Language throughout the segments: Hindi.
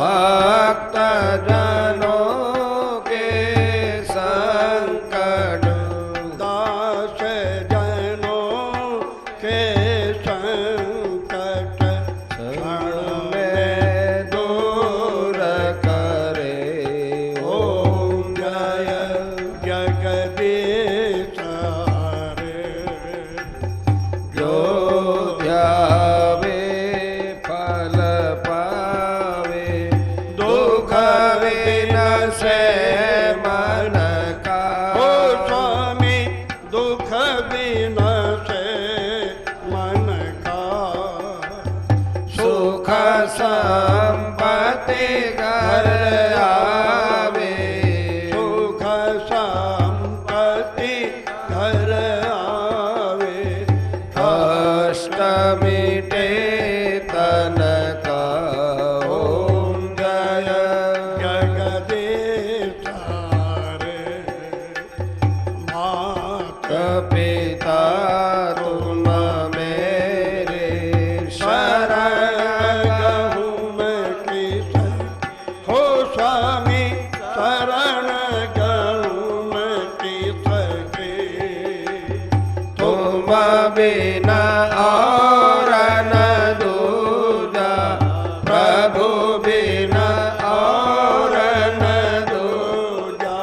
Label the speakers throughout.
Speaker 1: भक्त जनों के संकट
Speaker 2: दास जनों के संकट क्षण में दूर करे। ओम जय जगदीश हरे।
Speaker 1: जो ध्यावे फल पावे दुख विनसे मन का।
Speaker 2: ओ स्वामी दुख विनसे मन का।
Speaker 1: सुख संपत्ति घर आवे
Speaker 2: सुख संपत्ति घर आवे।
Speaker 1: कष्ट मिटे तन का। ओम जय
Speaker 2: जगदीश हरे। मात
Speaker 1: पिता तुम मेरे शरण
Speaker 2: गहूँ मैं किसन। हो स्वामी शरण गहूँ मैं किसके।
Speaker 1: तुम बिना और न दूजा प्रभु बिना और न दूजा।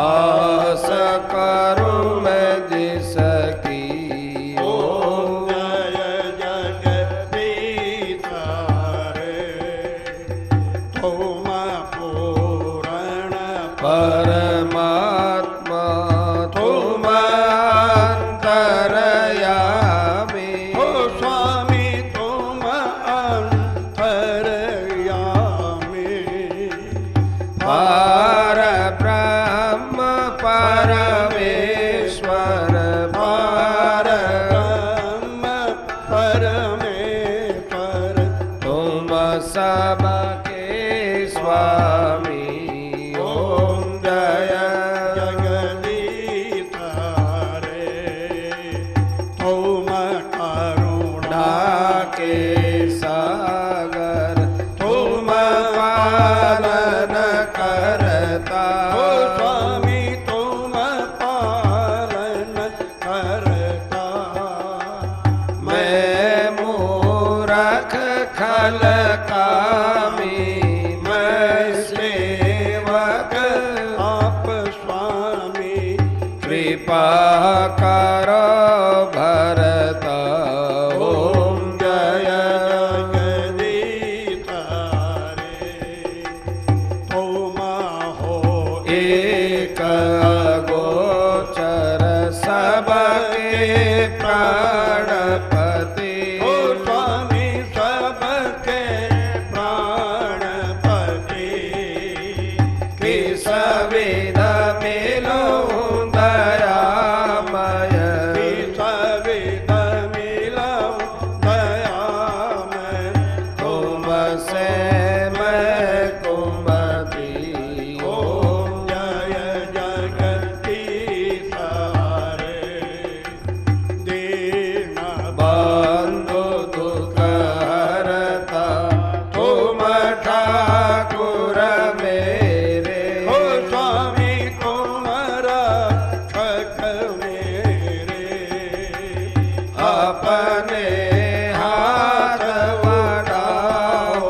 Speaker 1: आस करूं मैं जिसकी।
Speaker 2: ओम जय जगदीश हरे। तुम पूर्ण
Speaker 1: परमात्मा तुम अंतरयामी।
Speaker 2: हो स्वामी तुम अंतरयामी।
Speaker 1: पार ब्रह्म परमेश्वर पार
Speaker 2: ब्रह्म परमेश्वर
Speaker 1: तुम सबके स्वामी। ओम जय
Speaker 2: जगदीश हरे। तुम करुणा
Speaker 1: के सागर तुम पालन करता।
Speaker 2: हो स्वामी तुम पालन करता।
Speaker 1: मैं मूरख खल कामी मैं सेवक
Speaker 2: आप स्वामी
Speaker 1: कृपा करो भरता। ओम जय
Speaker 2: जगदीश हरे। तुम हो
Speaker 1: एक गोचर सबके प्राणपति।
Speaker 2: हो स्वामी सबके प्राणपति।
Speaker 1: किस विधा मिलो दयामय
Speaker 2: विद मिलऊं दयामय।
Speaker 1: तुम से मैं कुमति।
Speaker 2: ओम जय जगदीश हरे। दीन
Speaker 1: बंधु दुख हरता तुम ठाकुर मेरे।
Speaker 2: हो स्वामी तुम रक्षक मेरे।
Speaker 1: अपने हाथ बढ़ाओ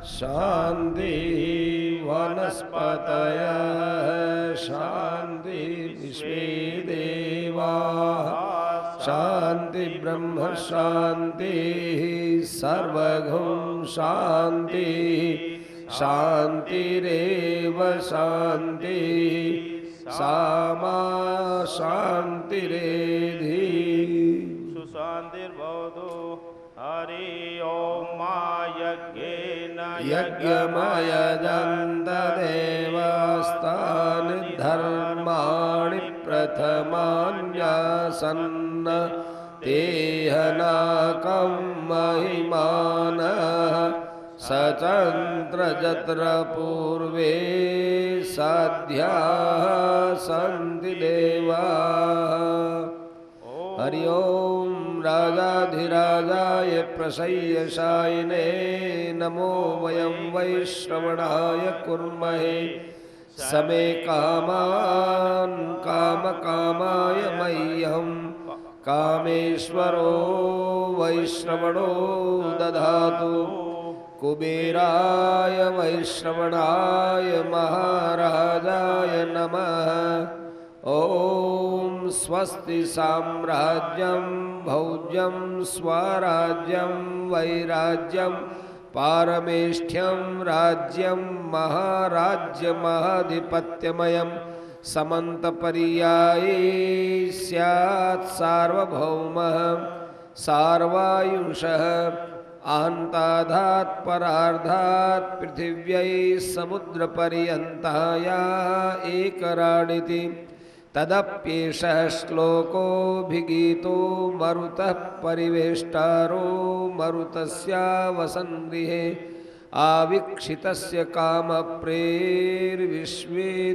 Speaker 1: शान्ति वनस्पतयः शान्ति विश्वे देवाः शान्ति ब्रह्म शान्ति सर्वगुण शान्ति शान्तिरेव शान्ति सामा शान्तिरेधि
Speaker 3: सुशान्तिर्भवतु हरि ओम मा यज्ञेन
Speaker 1: यज्ञमयजन्तदेवस्तानि धर्माणि प्रथमान्यासन्न तेहनाकं महिमानः सचन्द्र जत्र पूर्वे साध्याः सन्ति देवाः हरि ओम राजाधिराजाय प्रसय्यशायिने नमो वयं वैश्रवणाय कुर्महे समे कामान् कामकामाय मह्यं कामेश्वरो वैश्रवणो दधातु कुबेराय वैश्रवणाय महाराजाय नमः ओम स्वस्ति साम्राज्यं भौज्यं स्वराज्यं वैराज्यं पारमेष्ठ्यं राज्यं महाराज्यमहाधिपत्यमयं समन्तपर्यायी स्यात् सार्वभौमः सार्वायुषः आन्ताधात् परार्धात् पृथिव्यै समुद्रपर्यन्ताया एकराडिति तदप्येषः श्लोकोऽभिगीतो मरुतः परिवेष्टारो मरुतस्यावसन्गृहे आवीक्षितस्य कामप्रेर्विश्वे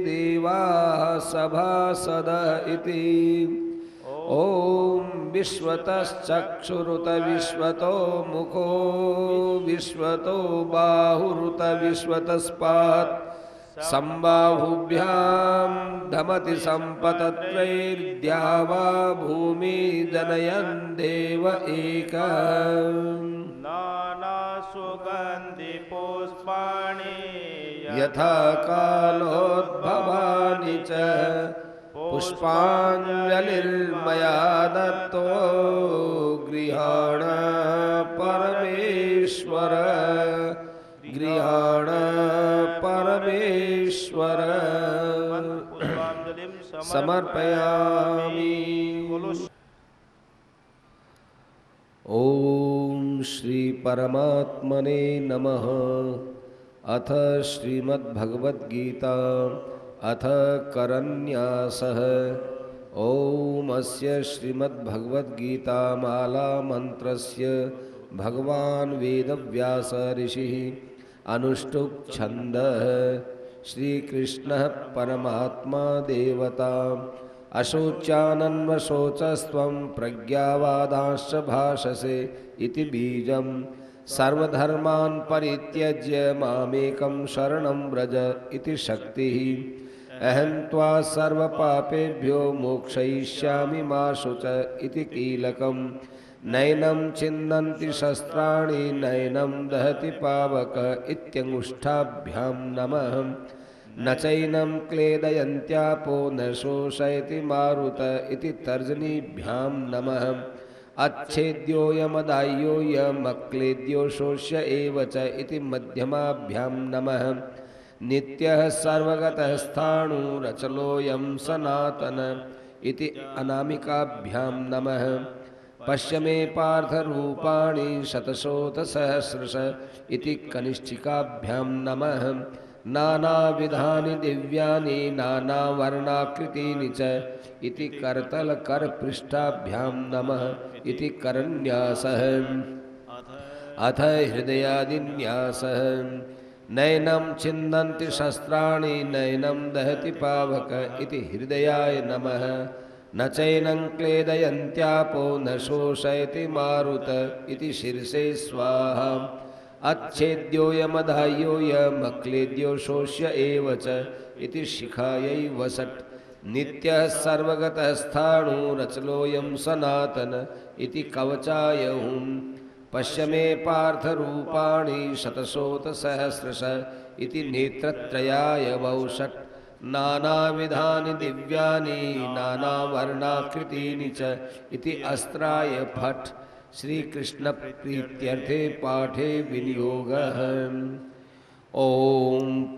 Speaker 1: देवाः सभासदः इति ओम विश्वतश्चक्षुरुत विश्वतो मुखो विश्वतो बाहुरुत विश्वतस्पात् संबाहुभ्यां धमति सम्पतत्रैर्द्यावा भूमि जनयन् देव एकः
Speaker 3: नाना सुगन्धि पुष्पाणि
Speaker 1: यथा कालोद्भवानि च पुष्पाञ्जलिर्मया दत्तो गृहाण परमेश्वर गृहाण परमेश्वर
Speaker 3: पुष्पाञ्जलिं
Speaker 1: समर्पयामि। ओम श्री परमात्मने नमः। अथ श्रीमद्भगवद्गीता अथ करन्यासः। ओम अस्य श्रीमद्भगवद्गीतामाला मंत्रस्य भगवान् वेदव्यास ऋषिः अनुष्टुप् छन्दः श्रीकृष्णः परमात्मा देवता अशोच्यानन्वशोचस्त्वं प्रज्ञावादांश्च भाषसे इति बीजं सर्वधर्मान् परित्यज्य मामेकं शरणं व्रज इति शक्तिः अहं त्वा सर्वपापेभ्यो मोक्षयिष्यामि मा शुच इति कीलकम् नैनं छिन्दन्ति शस्त्राणि नैनं दहति पावक इत्यङ्गुष्ठाभ्यां नमः न चैनं क्लेदयन्त्यापो न शोषयति मारुत इति तर्जनीभ्यां नमः अच्छेद्योऽयमदाह्योऽयमक्लेद्यो शोष्य एव च इति मध्यमाभ्यां नमः नित्यः सर्वगतः स्थाणुरचलोऽयं सनातन इति अनामिकाभ्यां नमः पश्य मे पार्थरूपाणि शतशोथसहस्रश इति कनिष्ठिकाभ्यां नमः नानाविधानि दिव्यानि नानावर्णाकृतीनि च इति करतलकरपृष्ठाभ्यां नमः इति करन्यासः। अथ हृदयादिन्यासः नैनं छिन्दन्ति शस्त्राणि नैनं दहति पावक इति हृदयाय नमः न चैनं क्लेदयन्त्यापो न शोषयति मारुत इति शीर्षे स्वाहा अच्छेद्योऽयमधाह्योऽयमक्लेद्यो शोष्य एव च इति शिखायै वसट् नित्यः सर्वगतः स्थाणुरचलोऽयं सनातन इति कवचाय हुम् पश्य मे पार्थरूपाणि शतशोतसहस्रश इति नेत्रत्रयाय वौषट् नानाविधानि दिव्यानि नानावर्णाकृतीनि च इति अस्त्राय फट् श्रीकृष्ण प्रीत्यर्थे पाठे विनियोगः। ॐ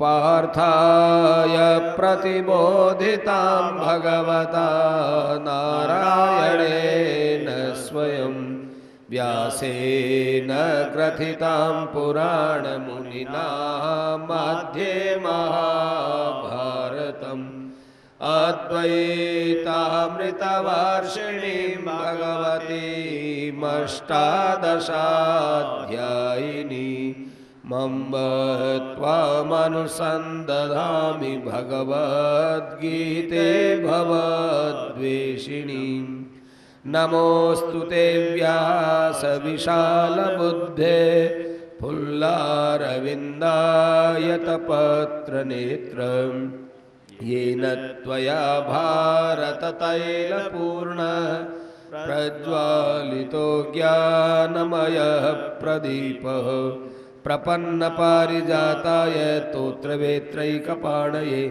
Speaker 1: पार्थाय प्रतिबोधितां भगवता नारायणेन स्वयं व्यासेन ग्रथितां पुराणमुनिना मध्ये महाभारतम् अद्वैतामृतवर्षिणीं भगवतीमष्टादशाध्यायिनी मम्ब त्वामनुसन्दधामि भगवद्गीते भवद्वेषिणीं। नमोऽस्तु ते व्यासविशालबुद्धे फुल्लारविन्दायतपत्रनेत्रम् येन त्वया भारततैलपूर्ण प्रज्वालितो ज्ञानमयः प्रदीपः प्रपन्नपारिजाताय तोत्रवेत्रैकपाणये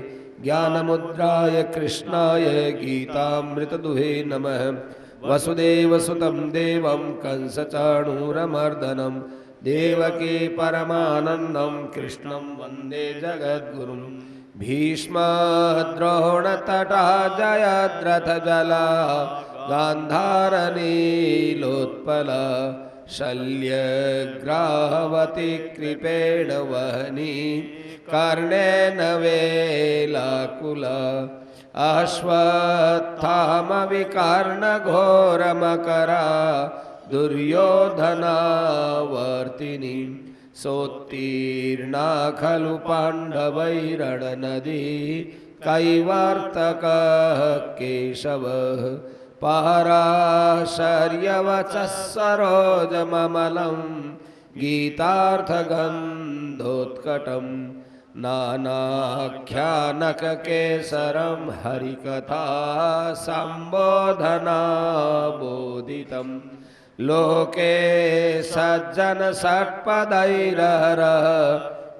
Speaker 1: ज्ञानमुद्राय कृष्णाय गीतामृतदुहे नमः। वसुदेवसुतं देवं कंसचाणूरमर्दनं देवकी परमानन्दं कृष्णं वन्दे जगद्गुरुं। भीष्मद्रोणतटा जयद्रथजला गान्धारनीलोत्पला शल्यग्राहवती कृपेण वहनी कर्णेन वेलाकुला अश्वत्थामविकर्णघोरमकरा दुर्योधनावर्तिनी सोत्तीर्णा खलु पाण्डवैरणनदी कैवर्तकः केशवः पाराशर्यवचः सरोजममलं गीतार्थगन्धोत्कटं नानाख्यानककेसरं हरिकथा सम्बोधनाबोधितं लोके सज्जन षट्पदैरहरः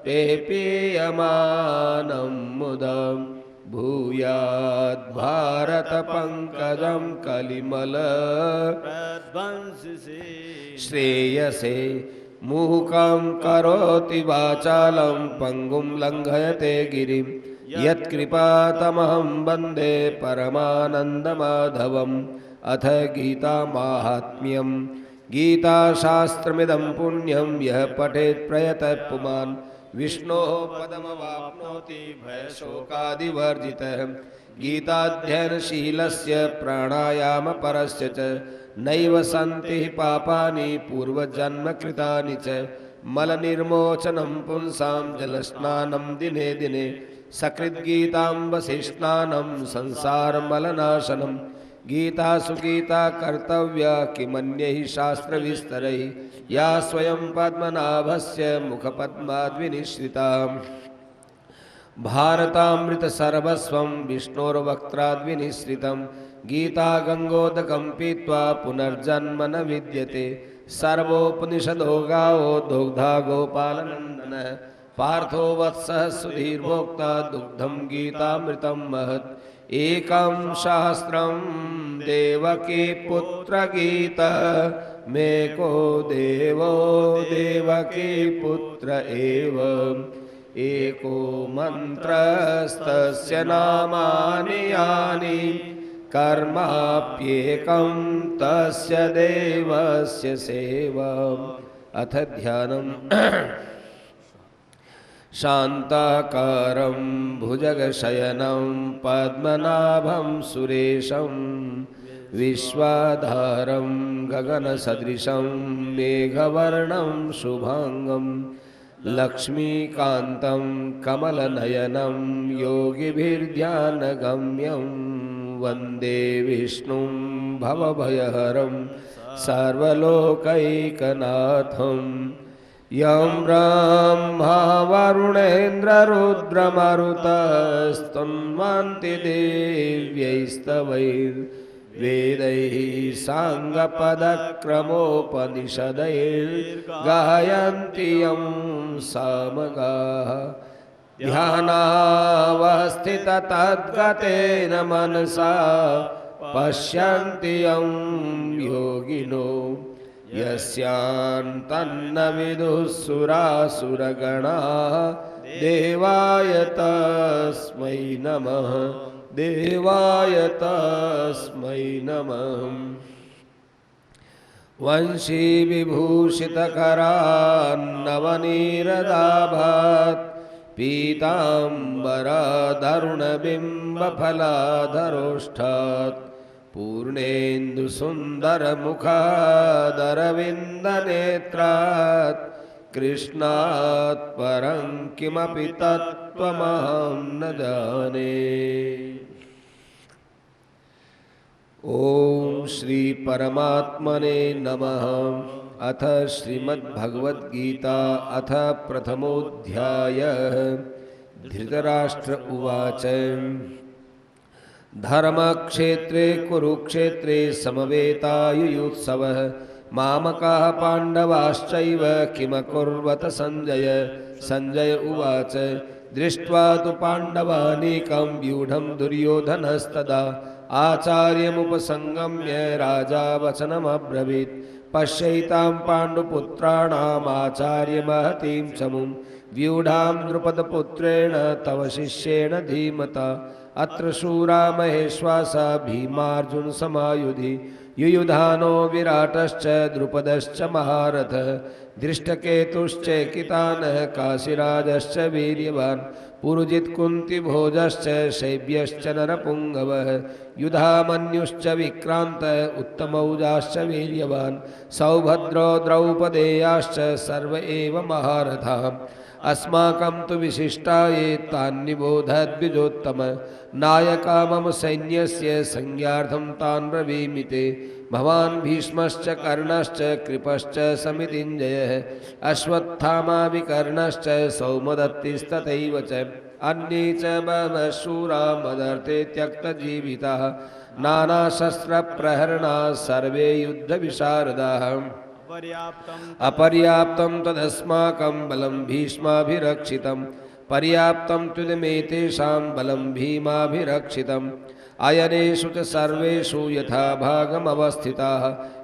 Speaker 1: पेपीयमानं मुदम् भूयाद् भारत पंकजं कलिमल श्रेयसे मूकं करोति वाचालं पंगुं लंघयते गिरिं यत्कृपातमहं वन्दे परमानन्दमाधवम्। अथ गीता माहात्म्यं गीताशास्त्रमिदं पुण्यं यः पठेत् प्रयतः पुमान् विष्णोः पदमवाप्नोति भयशोकादिवर्जितः। गीताध्ययनशीलस्य प्राणायामपरस्य च नैव सन्ति पापानि पूर्वजन्मकृतानि च। मलनिर्मोचनं पुंसां जलस्नानं दिने दिने सकृद्गीताम्बसिस्नानं संसारमलनाशनं। गीता सुगीता कर्तव्या किमन्यैः शास्त्रविस्तरैः या स्वयं पद्मनाभस्य मुखपद्माद्विनिश्रिता। भारतामृत सर्वस्वं विष्णोर्वक्त्राद्विनिश्रितं। गीता गंगोदकं पीत्वा पुनर्जन्म न विद्यते। सर्वोपनिषदो गावो दुग्धा गोपालनन्दनः पार्थो वत्सः सुधीर्भोक्ता दुग्धं गीतामृतं महत्। एकं सहस्रं देवकी पुत्र गीता मेको देवो देवकी पुत्र एव। एको मन्त्रस्तस्य नामानि यानि कर्माप्येकं तस्य देवस्य सेवा। अथ ध्यानम् शान्ताकारं भुजगशयनं पद्मनाभं सुरेशं विश्वाधारं गगनसदृशं मेघवर्णं शुभांगं लक्ष्मीकान्तं कमलनयनं योगिभिर्ध्यानगम्यं वन्दे विष्णुं भवभयहरं सर्वलोकैकनाथं। यं ब्रह्मा वरुणेन्द्ररुद्रमरुतस्तुन्वन्ति देव्यैस्तवैर् वेदैः साङ्गपदक्रमोपनिषदैर्गायन्ति यं सामगाः ध्यानावस्थिततद्गतेन मनसा पश्यन्ति यं योगिनो यस्यान्तन्न विदुः सुरासुरगणाः देवाय तस्मै नमः देवाय तस्मै नमः वंशी विभूषितकरान्नवनीरदाभात् पीताम्बरधरुणबिम्बफलाधरोष्ठात् पूर्णेन्दुसुन्दरमुखादरविन्दनेत्रात् कृष्णात् परं किमपि तत्त्वमहं न जाने। ओम श्री परमात्मने नमः। अथ श्रीमद्भगवद्गीता अथ प्रथमोऽध्यायः। धृतराष्ट्र उवाच धर्मक्षेत्रे कुरुक्षेत्रे समवेतायुयुत्सवः मामकाः पाण्डवाश्चैव किमकुर्वत संजय। संजय उवाच दृष्ट्वा तु पाण्डवानीकं व्यूढं दुर्योधनस्तदा आचार्यमुपसंगम्य राजा वचनमब्रवीत् पश्यैतां पाण्डुपुत्राणामाचार्यमहतीं चमुं व्यूढां द्रुपदपुत्रेण तव शिष्येण धीमता अत्र शूरा महेश्वासा भीमार्जुनसमायुधि युयुधानो विराटश्च द्रुपदश्च महारथः दृष्टकेतुश्चैकितानः काशीराजश्च वीर्यवान् पुरुजित्कुन्तिभोजश्च शैब्यश्च नरपुङ्गवः युधामन्युश्च विक्रान्तः उत्तमौजाश्च वीर्यवान् सौभद्रो द्रौपदेयाश्च सर्व एव महारथाः अस्माकं तु विशिष्टाये तान्निबोधद्विजोत्तम नायका मम सैन्यस्य संज्ञार्थं तान् ब्रवीमि ते भवान् भीष्मश्च कर्णश्च कृपश्च समितिञ्जयः अश्वत्थामा विकर्णश्च सौमदत्तिस्तथैव च अन्ये च बहवः शूरा मदर्थे त्यक्तजीविताः नानाशस्त्रप्रहरणाः सर्वे युद्धविशारदाः अपर्याप्तं तदस्माकं बलं भीष्माभिरक्षितं पर्याप्तं तुदमेतेषां बलं भीमाभिरक्षितम् अयनेषु च सर्वेषु यथा भागमवस्थिताः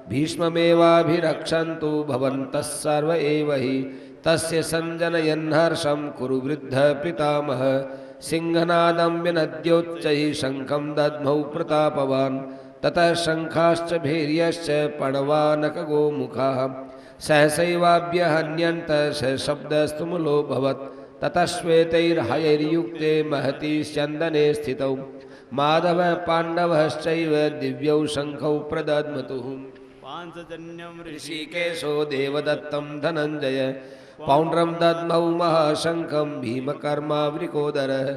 Speaker 1: भीष्ममेवाभिरक्षन्तु भवन्तः सर्व एव हि तस्य सञ्जनयन्हर्षं कुरु वृद्धः पितामहः सिंहनादं विनद्योच्चैः शङ्खं दद्मौ प्रतापवान् ततः शङ्खाश्च भैर्यश्च पणवानकगोमुखाः सहसैवाभ्यहन्यन्त शब्दस्तुमुलोऽभवत् ततः श्वेतैर्हयैर्युक्ते महती स्यन्दने स्थितौ माधवः पाण्डवश्चैव दिव्यौ शङ्खौ प्रदद्मतुः
Speaker 3: पाञ्चजन्यं
Speaker 1: ऋषिकेशो देवदत्तं धनञ्जय पौण्ड्रं दद्मौ महाशङ्खं भीमकर्मावृकोदरः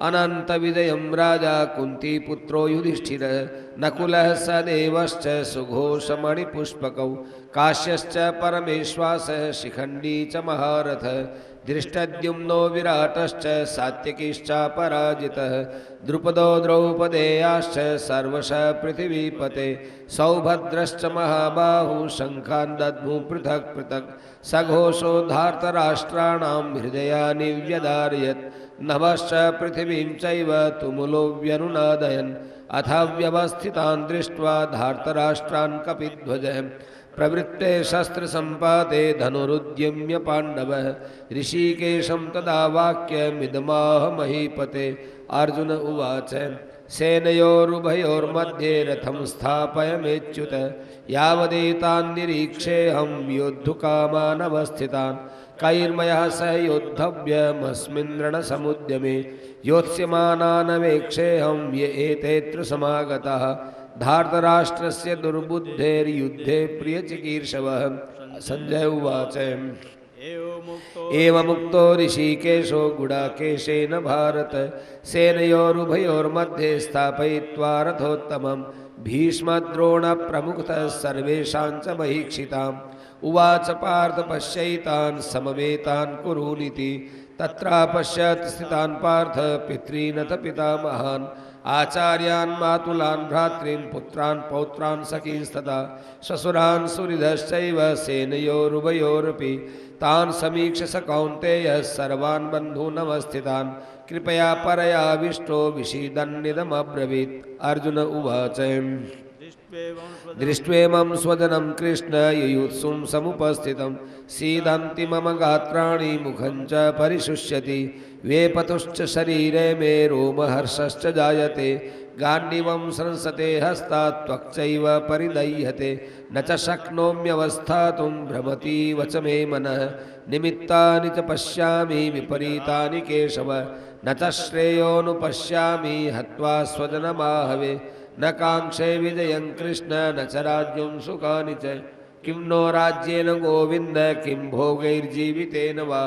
Speaker 1: अनन्तविजयं राजा कुन्तीपुत्रो युधिष्ठिरः नकुलः सदेवश्च सुघोषमणिपुष्पकौ काश्यश्च परमेश्वासः शिखण्डी च महारथः दृष्टद्युम्नो विराटश्च सात्यकिश्चापराजितः द्रुपदो द्रौपदेयाश्च सर्वशः पृथिवीपते सौभद्रश्च महाबाहु शङ्खान् दद्मु पृथक् पृथक् सघोषो धार्तराष्ट्राणां हृदयानि व्यदारयत् नभश्च पृथिवीं चैव तुमुलो व्यनुनादयन् अथ व्यवस्थितान् दृष्ट्वा धार्तराष्ट्रान् कपिध्वजः प्रवृत्ते शस्त्रसम्पाते धनुरुद्यम्य पाण्डवः ऋषिकेशं तदा वाक्यमिदमाह महीपते। अर्जुन उवाच सेनयोरुभयोर्मध्ये रथं स्थापयमेच्युत यावदेतान् निरीक्षेऽहं योद्धुकामानवस्थितान् कैर्मयः सह योद्धव्यमस्मिन् रणसमुद्यमे योत्स्यमानानवेक्षेऽहं य एतेऽत्र समागताः धार्तराष्ट्रस्य दुर्बुद्धेर्युद्धे प्रियचिकीर्षवः। संजय उवाच एवमुक्तो ऋषिकेशो गुडाकेशेन भारत सेनयोरुभयोर्मध्ये स्थापयित्वा रथोत्तमं भीष्मद्रोणप्रमुखतः सर्वेषां च महीक्षिताम् उवाच पार्थ पश्यैतान् समवेतान् कुरूनिति तत्रापश्यत् स्थितान् पार्थ पितॄनथ पितामहान् आचार्यान् मातुलान् भ्रातॄन् पुत्रान् पौत्रान् सखींस्तथा श्वशुरान् सुहृदश्चैव सेनयोरुभयोरपि तान् समीक्ष्य स कौन्तेयः सर्वान् बन्धूनवस्थितान् कृपया परयाविष्टो विषीदन्निदमब्रवीत्। अर्जुन उवाच दृष्ट्वेमं स्वजनं कृष्ण युयुत्सुं समुपस्थितं सीदन्ति मम गात्राणि मुखं च परिशुष्यति वेपतुश्च शरीरे मे रोमहर्षश्च जायते गाण्डीवं संसते हस्तात् त्वक्चैव परिदह्यते न च शक्नोम्यवस्थातुं भ्रमतीव च मे मनः निमित्तानि च पश्यामि विपरीतानि केशव न च श्रेयोऽनुपश्यामि हत्वा स्वजनमाहवे न कांक्षे विजयं कृष्ण न च राज्यं सुखानि च किं नो राज्येन गोविन्द किं भोगैर्जीवितेन वा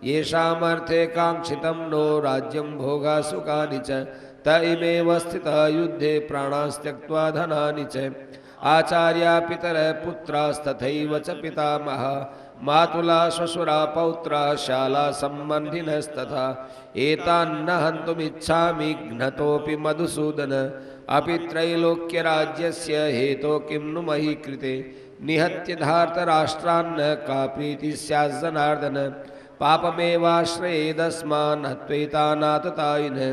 Speaker 1: येषामर्थे काङ्क्षितं नो राज्यं भोगा सुखानि च त इमेव स्थिता युद्धे प्राणास्त्यक्त्वा धनानि च आचार्या पितरः पुत्रास्तथैव च पितामहा मातुला श्वशुरा पौत्रा शाला सम्बन्धिनस्तथा एतान्न हन्तुमिच्छामि घ्नतोऽपि मधुसूदन अपि त्रैलोक्यराज्यस्य हेतो किं नु मही कृते निहत्य धार्तराष्ट्रान्न का प्रीतिः स्यात् जनार्दन पापमेवाश्रयेदस्मान् हत्वैतानाततायिनः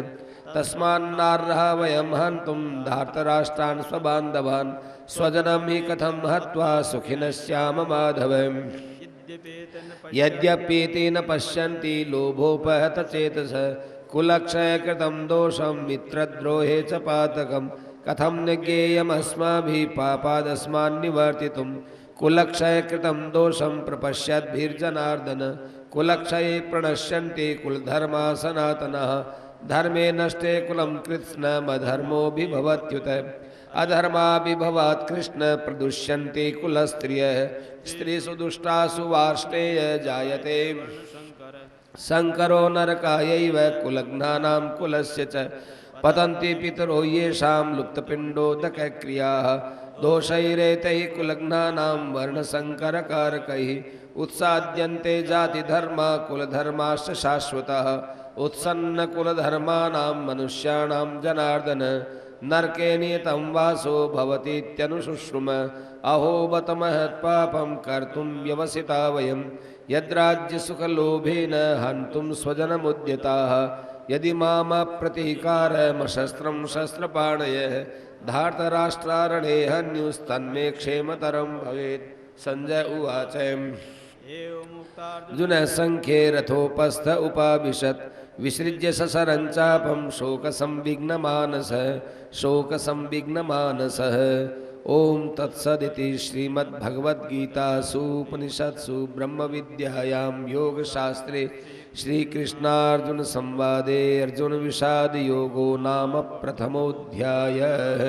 Speaker 1: तस्मान्नार्हः वयं हन्तुं धार्तराष्ट्रान् स्वबान्धवान् स्वजनं हि कथं हत्वा सुखिनः स्याम माधव यद्यपीति न पश्यन्ति लोभोपहतचेतसः कुलक्षयकृतं दोषं मित्रद्रोहे च पातकं कथं न ज्ञेयमस्माभिः पापादस्मान्निवर्तितुं कुलक्षयकृतं दोषं प्रपश्यद्भिर्जनार्दन कुलक्षये प्रणश्यन्ति कुलधर्मा सनातनः धर्मे नष्टे कुलं कृत्स्नमधर्मोऽभिभवत्युत अधर्माभिभवात् कृष्ण प्रदुष्यन्ति कुलस्त्रियः स्त्रीषु दुष्टासु वार्ष्णेय जायते शङ्करो नरकायैव कुलघ्नानां कुलस्य च पतन्ति पितरो येषां लुप्तपिण्डोदकक्रियाः दोषैरेतैः कुलघ्नानां वर्णसङ्करकारकैः उत्साद्यन्ते जातिधर्मा कुलधर्माश्च शाश्वतः उत्सन्नकुलधर्माणां मनुष्याणां जनार्दन नरके नियतं वासो भवतीत्यनुशुश्रुम अहो बत महत्पापं कर्तुं व्यवसिता वयं यद्राज्यसुखलोभेन हन्तुं स्वजनमुद्यताः यदि मामप्रतीकारमशस्त्रं शस्त्रपाणयः धार्तराष्ट्रारणे हन्युस्तन्मे क्षेमतरं भवेत्। संजय उवाच अर्जुनः संख्ये रथोपस्थ उपाविशत् विसृज्य ससरं चापं शोकसंविघ्नमानसः ओं तत्सदिति श्रीमद्भगवद्गीतासूपनिषत्सु ब्रह्मविद्यायां योगशास्त्रे श्रीकृष्णार्जुनसंवादे अर्जुनविषादयोगो नाम प्रथमोऽध्यायः।